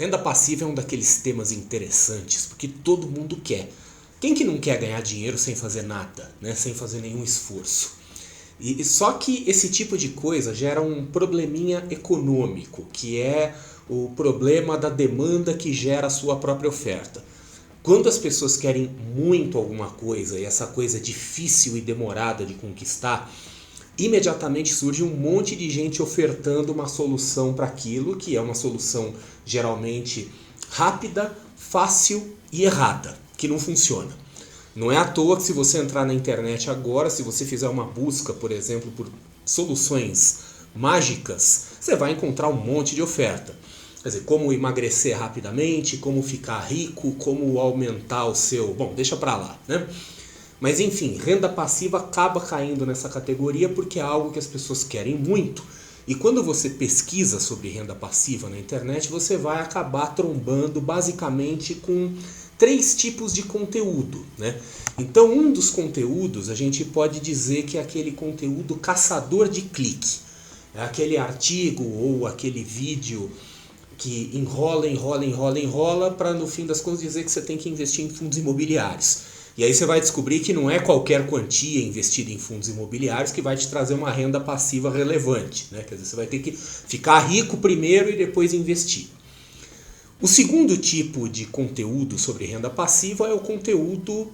Renda passiva é um daqueles temas interessantes, porque todo mundo quer. Quem que não quer ganhar dinheiro sem fazer nada, né? Sem fazer nenhum esforço? Só que esse tipo de coisa gera um probleminha econômico, que é o problema da demanda que gera a sua própria oferta. Quando as pessoas querem muito alguma coisa e essa coisa é difícil e demorada de conquistar, imediatamente surge um monte de gente ofertando uma solução para aquilo, que é uma solução geralmente rápida, fácil e errada, que não funciona. Não é à toa que se você entrar na internet agora, se você fizer uma busca, por exemplo, por soluções mágicas, você vai encontrar um monte de oferta. Quer dizer, como emagrecer rapidamente, como ficar rico, como aumentar o seu... Bom, deixa pra lá, né? Mas enfim, renda passiva acaba caindo nessa categoria porque é algo que as pessoas querem muito. E quando você pesquisa sobre renda passiva na internet, você vai acabar trombando basicamente com 3 tipos de conteúdo, né? Então, um dos conteúdos a gente pode dizer que é aquele conteúdo caçador de clique. É aquele artigo ou aquele vídeo que enrola para no fim das contas dizer que você tem que investir em fundos imobiliários. E aí você vai descobrir que não é qualquer quantia investida em fundos imobiliários que vai te trazer uma renda passiva relevante, né? Quer dizer, você vai ter que ficar rico primeiro e depois investir. O segundo tipo de conteúdo sobre renda passiva é o conteúdo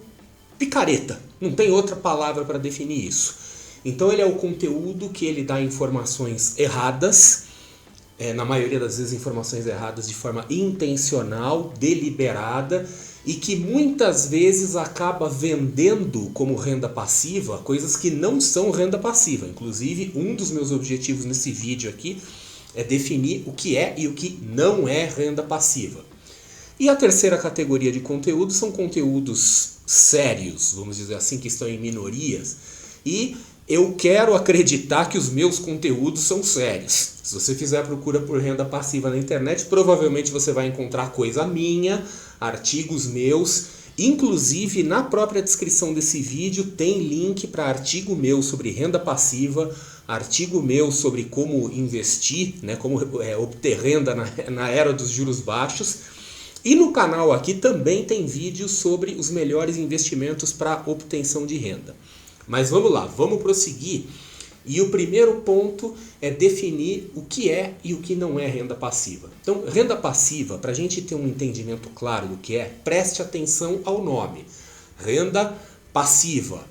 picareta. Não tem outra palavra para definir isso. Então ele é o conteúdo que ele dá informações erradas, na maioria das vezes informações erradas de forma intencional, deliberada, e que muitas vezes acaba vendendo como renda passiva coisas que não são renda passiva. Inclusive, um dos meus objetivos nesse vídeo aqui é definir o que é e o que não é renda passiva. E a terceira categoria de conteúdo são conteúdos sérios, vamos dizer assim, que estão em minorias, e eu quero acreditar que os meus conteúdos são sérios. Se você fizer a procura por renda passiva na internet, provavelmente você vai encontrar coisa minha, artigos meus, inclusive na própria descrição desse vídeo tem link para artigo meu sobre renda passiva, artigo meu sobre como investir, né, como obter renda na era dos juros baixos. E no canal aqui também tem vídeos sobre os melhores investimentos para obtenção de renda. Mas vamos lá, vamos prosseguir. E o primeiro ponto é definir o que é e o que não é renda passiva. Então, renda passiva, para a gente ter um entendimento claro do que é, preste atenção ao nome. Renda passiva.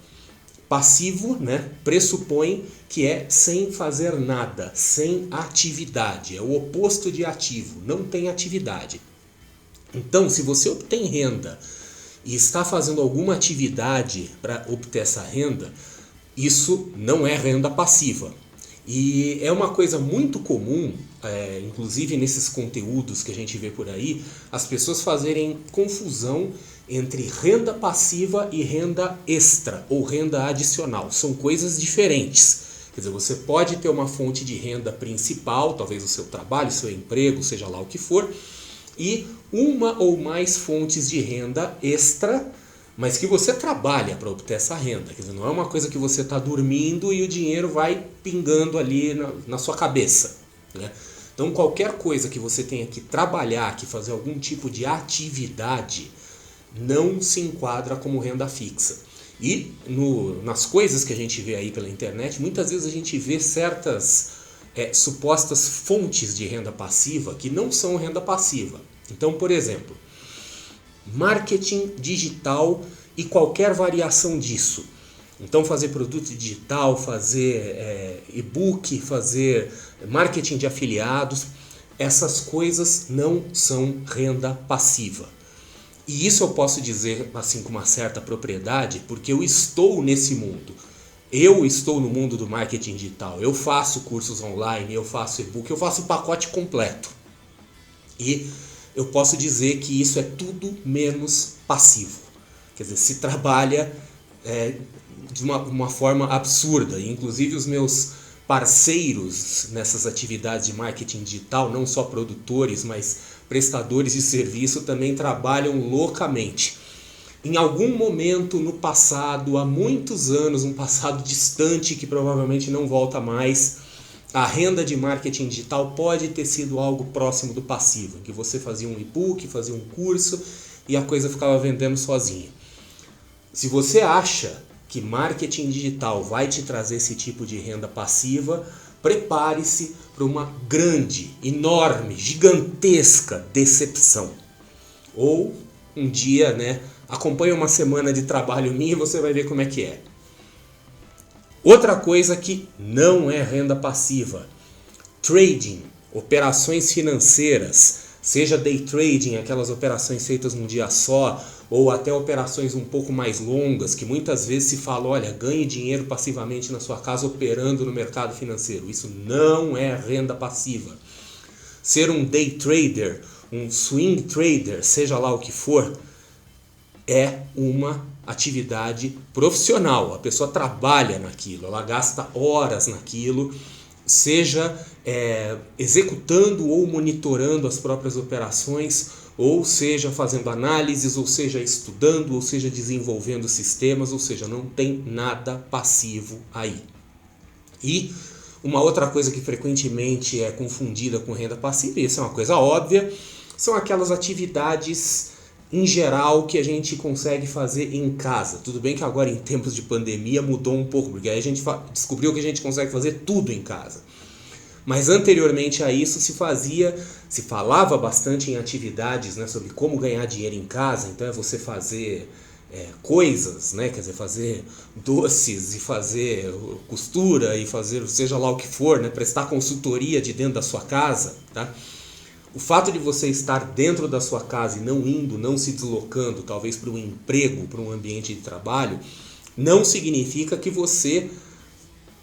Passivo, né, pressupõe que é sem fazer nada, sem atividade. É o oposto de ativo, não tem atividade. Então, se você obtém renda e está fazendo alguma atividade para obter essa renda, isso não é renda passiva. E é uma coisa muito comum, inclusive nesses conteúdos que a gente vê por aí, as pessoas fazerem confusão entre renda passiva e renda extra ou renda adicional. São coisas diferentes. Quer dizer, você pode ter uma fonte de renda principal, talvez o seu trabalho, o seu emprego, seja lá o que for, e uma ou mais fontes de renda extra, mas que você trabalha para obter essa renda. Quer dizer, não é uma coisa que você está dormindo e o dinheiro vai pingando ali na sua cabeça, né? Então qualquer coisa que você tenha que trabalhar, que fazer algum tipo de atividade, não se enquadra como renda fixa. E nas coisas que a gente vê aí pela internet, muitas vezes a gente vê certas supostas fontes de renda passiva que não são renda passiva. Então, por exemplo, marketing digital e qualquer variação disso. Então fazer produto digital, fazer e-book, fazer marketing de afiliados, essas coisas não são renda passiva. E isso eu posso dizer assim com uma certa propriedade, porque eu estou nesse mundo. Eu estou no mundo do marketing digital, eu faço cursos online, eu faço e-book, eu faço o pacote completo. E eu posso dizer que isso é tudo menos passivo. Quer dizer, se trabalha de uma forma absurda. E, inclusive os meus parceiros nessas atividades de marketing digital, não só produtores, mas prestadores de serviço, também trabalham loucamente. Em algum momento no passado, há muitos anos, um passado distante que provavelmente não volta mais, a renda de marketing digital pode ter sido algo próximo do passivo, em que você fazia um e-book, fazia um curso e a coisa ficava vendendo sozinha. Se você acha que marketing digital vai te trazer esse tipo de renda passiva, prepare-se para uma grande, enorme, gigantesca decepção. Ou um dia, acompanhe uma semana de trabalho minha e você vai ver como é que é. Outra coisa que não é renda passiva: trading, operações financeiras, seja day trading, aquelas operações feitas num dia só, ou até operações um pouco mais longas, que muitas vezes se fala, olha, ganhe dinheiro passivamente na sua casa operando no mercado financeiro. Isso não é renda passiva. Ser um day trader, um swing trader, seja lá o que for, é uma atividade profissional. A pessoa trabalha naquilo, ela gasta horas naquilo, seja executando ou monitorando as próprias operações, ou seja fazendo análises, ou seja estudando, ou seja desenvolvendo sistemas, ou seja, não tem nada passivo aí. E uma outra coisa que frequentemente é confundida com renda passiva, e isso é uma coisa óbvia, são aquelas atividades em geral que a gente consegue fazer em casa. Tudo bem que agora em tempos de pandemia mudou um pouco, porque aí a gente descobriu que a gente consegue fazer tudo em casa. Mas anteriormente a isso se falava bastante em atividades, sobre como ganhar dinheiro em casa. Então é você fazer coisas, quer dizer, fazer doces e fazer costura e fazer seja lá o que for, prestar consultoria de dentro da sua casa, tá? O fato de você estar dentro da sua casa e não se deslocando, talvez para um emprego, para um ambiente de trabalho, não significa que você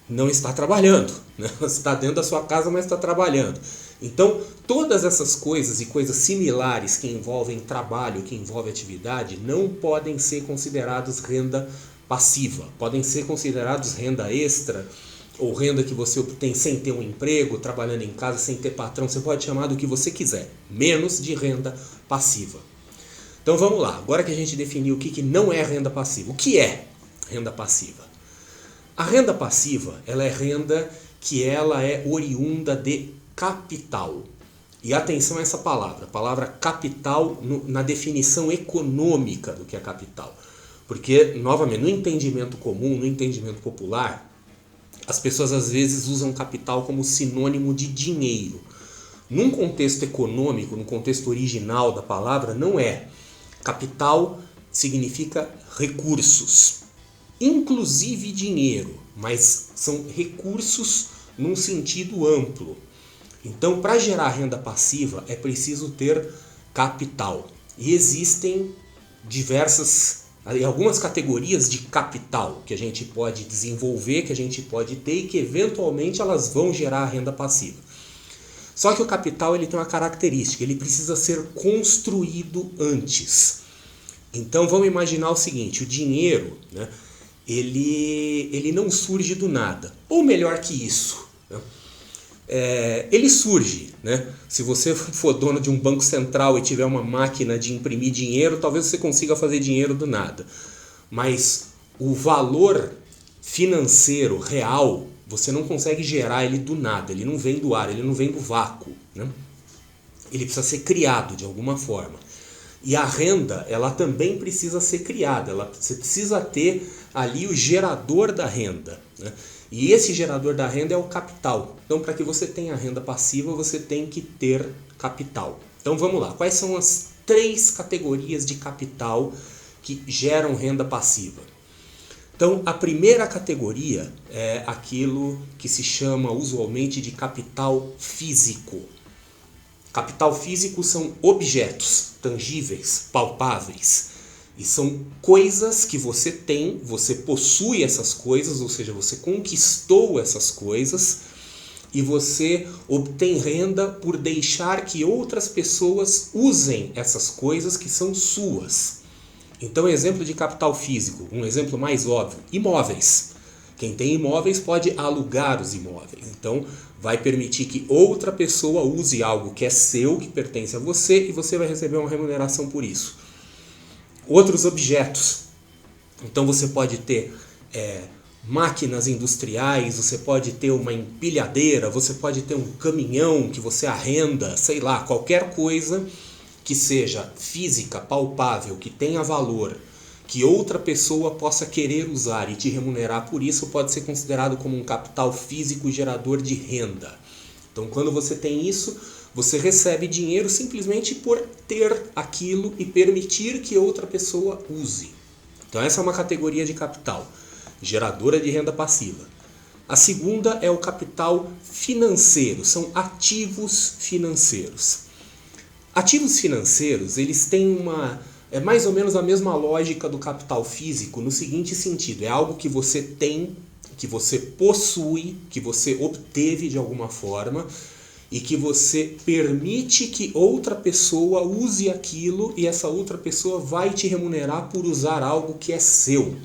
não está trabalhando. Você está dentro da sua casa, mas está trabalhando. Então, todas essas coisas e coisas similares que envolvem trabalho, que envolvem atividade, não podem ser considerados renda passiva. Podem ser considerados renda extra, ou renda que você obtém sem ter um emprego, trabalhando em casa, sem ter patrão. Você pode chamar do que você quiser, menos de renda passiva. Então vamos lá, agora que a gente definiu o que não é renda passiva. O que é renda passiva? A renda passiva, ela é renda que ela é oriunda de capital. E atenção a essa palavra, a palavra capital na definição econômica do que é capital. Porque, novamente, no entendimento comum, no entendimento popular, as pessoas às vezes usam capital como sinônimo de dinheiro. Num contexto econômico, no contexto original da palavra, não é. Capital significa recursos, inclusive dinheiro, mas são recursos num sentido amplo. Então, para gerar renda passiva, é preciso ter capital. E existem algumas categorias de capital que a gente pode desenvolver, que a gente pode ter e que eventualmente elas vão gerar renda passiva. Só que o capital ele tem uma característica, ele precisa ser construído antes. Então vamos imaginar o seguinte, o dinheiro, ele não surge do nada, ou melhor que isso, ele surge, Se você for dono de um banco central e tiver uma máquina de imprimir dinheiro, talvez você consiga fazer dinheiro do nada. Mas o valor financeiro real, você não consegue gerar ele do nada, ele não vem do ar, ele não vem do vácuo, Ele precisa ser criado de alguma forma. E a renda, ela também precisa ser criada, você precisa ter ali o gerador da renda, E esse gerador da renda é o capital. Então, para que você tenha renda passiva, você tem que ter capital. Então, vamos lá. Quais são as 3 categorias de capital que geram renda passiva? Então, a primeira categoria é aquilo que se chama usualmente de capital físico. Capital físico são objetos tangíveis, palpáveis. E são coisas que você tem, você possui essas coisas, ou seja, você conquistou essas coisas e você obtém renda por deixar que outras pessoas usem essas coisas que são suas. Então, exemplo de capital físico, um exemplo mais óbvio, imóveis. Quem tem imóveis pode alugar os imóveis. Então, vai permitir que outra pessoa use algo que é seu, que pertence a você, e você vai receber uma remuneração por isso. Outros objetos. Então você pode ter máquinas industriais, você pode ter uma empilhadeira, você pode ter um caminhão que você arrenda, sei lá, qualquer coisa que seja física, palpável, que tenha valor, que outra pessoa possa querer usar e te remunerar por isso, pode ser considerado como um capital físico gerador de renda. Então, quando você tem isso, você recebe dinheiro simplesmente por ter aquilo e permitir que outra pessoa use. Então, essa é uma categoria de capital, geradora de renda passiva. A segunda é o capital financeiro, são ativos financeiros. Ativos financeiros, eles têm é mais ou menos a mesma lógica do capital físico no seguinte sentido, é algo que você tem, que você possui, que você obteve de alguma forma e que você permite que outra pessoa use aquilo e essa outra pessoa vai te remunerar por usar algo que é seu.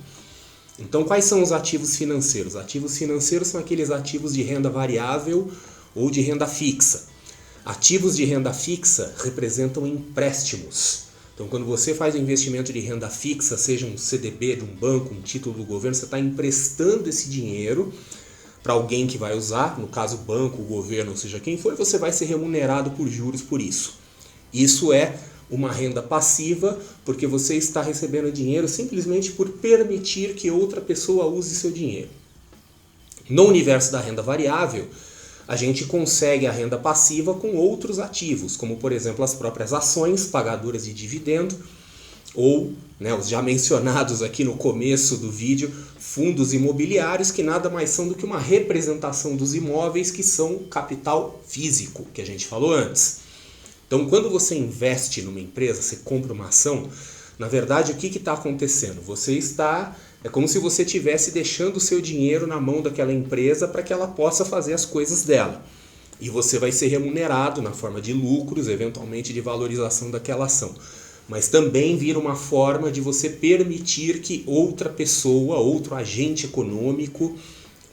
Então, quais são os ativos financeiros? Ativos financeiros são aqueles ativos de renda variável ou de renda fixa. Ativos de renda fixa representam empréstimos. Então, quando você faz um investimento de renda fixa, seja um CDB de um banco, um título do governo, você está emprestando esse dinheiro para alguém que vai usar, no caso o banco, o governo, ou seja quem for, e você vai ser remunerado por juros por isso. Isso é uma renda passiva, porque você está recebendo dinheiro simplesmente por permitir que outra pessoa use seu dinheiro. No universo da renda variável, a gente consegue a renda passiva com outros ativos, como por exemplo as próprias ações pagadoras de dividendo, ou os já mencionados aqui no começo do vídeo, fundos imobiliários, que nada mais são do que uma representação dos imóveis que são capital físico, que a gente falou antes. Então, quando você investe numa empresa, você compra uma ação, na verdade, o que está acontecendo? É como se você estivesse deixando o seu dinheiro na mão daquela empresa para que ela possa fazer as coisas dela. E você vai ser remunerado na forma de lucros, eventualmente de valorização daquela ação. Mas também vira uma forma de você permitir que outra pessoa, outro agente econômico,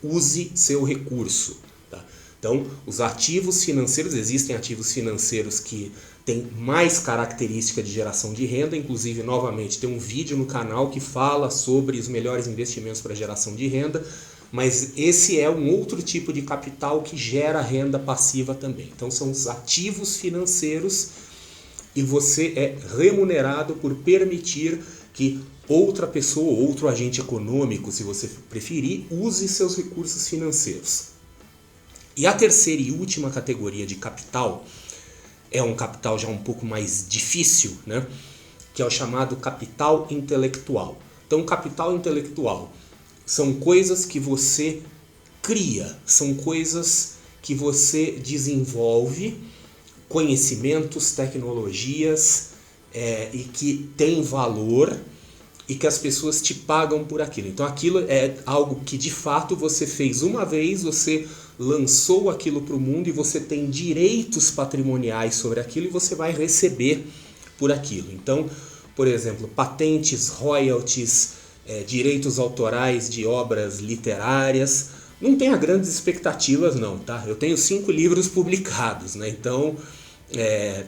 use seu recurso. Tá? Então, os ativos financeiros, existem ativos financeiros que têm mais característica de geração de renda, inclusive, novamente, tem um vídeo no canal que fala sobre os melhores investimentos para geração de renda, mas esse é um outro tipo de capital que gera renda passiva também. Então, são os ativos financeiros e você é remunerado por permitir que outra pessoa, outro agente econômico, se você preferir, use seus recursos financeiros. E a terceira e última categoria de capital é um capital já um pouco mais difícil, que é o chamado capital intelectual. Então, capital intelectual são coisas que você cria, são coisas que você desenvolve, conhecimentos, tecnologias e que tem valor e que as pessoas te pagam por aquilo. Então aquilo é algo que de fato você fez uma vez, você lançou aquilo para o mundo e você tem direitos patrimoniais sobre aquilo e você vai receber por aquilo. Então, por exemplo, patentes, royalties, direitos autorais de obras literárias. Não tenha grandes expectativas não, tá? Eu tenho 5 livros publicados, Então,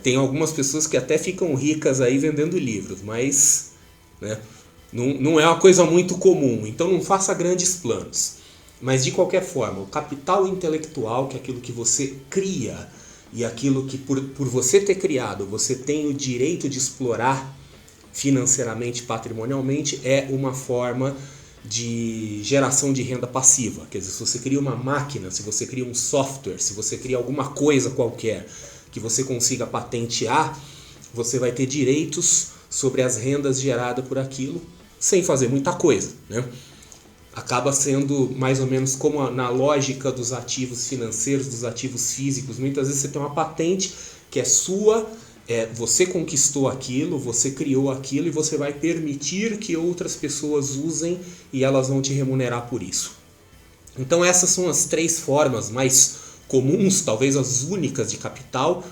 tem algumas pessoas que até ficam ricas aí vendendo livros, mas não é uma coisa muito comum, então não faça grandes planos. Mas de qualquer forma, o capital intelectual, que é aquilo que você cria e aquilo que por você ter criado, você tem o direito de explorar financeiramente, patrimonialmente, é uma forma de geração de renda passiva. Quer dizer, se você cria uma máquina, se você cria um software, se você cria alguma coisa qualquer que você consiga patentear, você vai ter direitos sobre as rendas geradas por aquilo, sem fazer muita coisa, Acaba sendo mais ou menos como na lógica dos ativos financeiros, dos ativos físicos. Muitas vezes você tem uma patente que é sua, você conquistou aquilo, você criou aquilo e você vai permitir que outras pessoas usem e elas vão te remunerar por isso. Então essas são as 3 formas mais comuns, talvez as únicas de capital.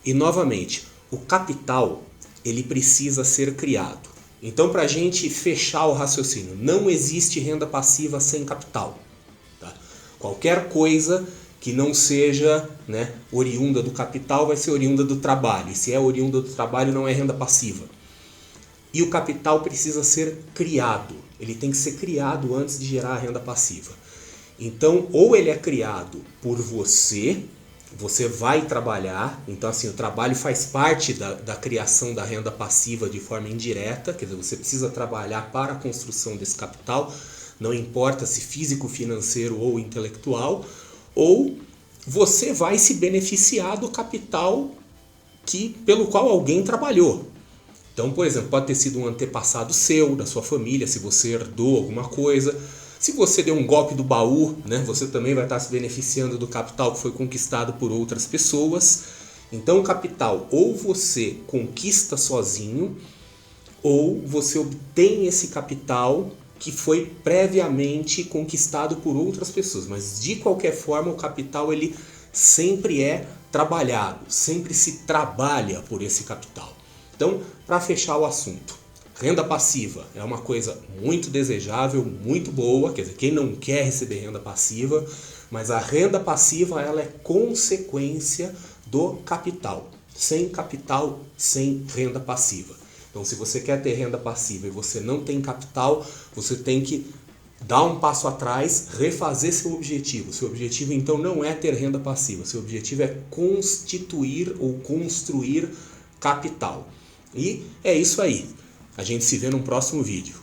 E novamente, o capital ele precisa ser criado. Então, para a gente fechar o raciocínio, não existe renda passiva sem capital. Tá? Qualquer coisa que não seja oriunda do capital vai ser oriunda do trabalho. E se é oriunda do trabalho, não é renda passiva. e o capital precisa ser criado. Ele tem que ser criado antes de gerar a renda passiva. Então, ou ele é criado por você vai trabalhar, então assim, o trabalho faz parte da criação da renda passiva de forma indireta, quer dizer, você precisa trabalhar para a construção desse capital, não importa se físico, financeiro ou intelectual, ou você vai se beneficiar do capital pelo qual alguém trabalhou. Então, por exemplo, pode ter sido um antepassado seu, da sua família, se você herdou alguma coisa. Se você deu um golpe do baú, né, você também vai estar se beneficiando do capital que foi conquistado por outras pessoas. Então, o capital ou você conquista sozinho, ou você obtém esse capital que foi previamente conquistado por outras pessoas. Mas, de qualquer forma, o capital ele sempre é trabalhado, sempre se trabalha por esse capital. Então, para fechar o assunto, renda passiva é uma coisa muito desejável, muito boa, quer dizer, quem não quer receber renda passiva, mas a renda passiva ela é consequência do capital. Sem capital, sem renda passiva. Então, se você quer ter renda passiva e você não tem capital, você tem que dar um passo atrás, refazer seu objetivo. Seu objetivo, então, não é ter renda passiva. Seu objetivo é constituir ou construir capital. E é isso aí. A gente se vê no próximo vídeo.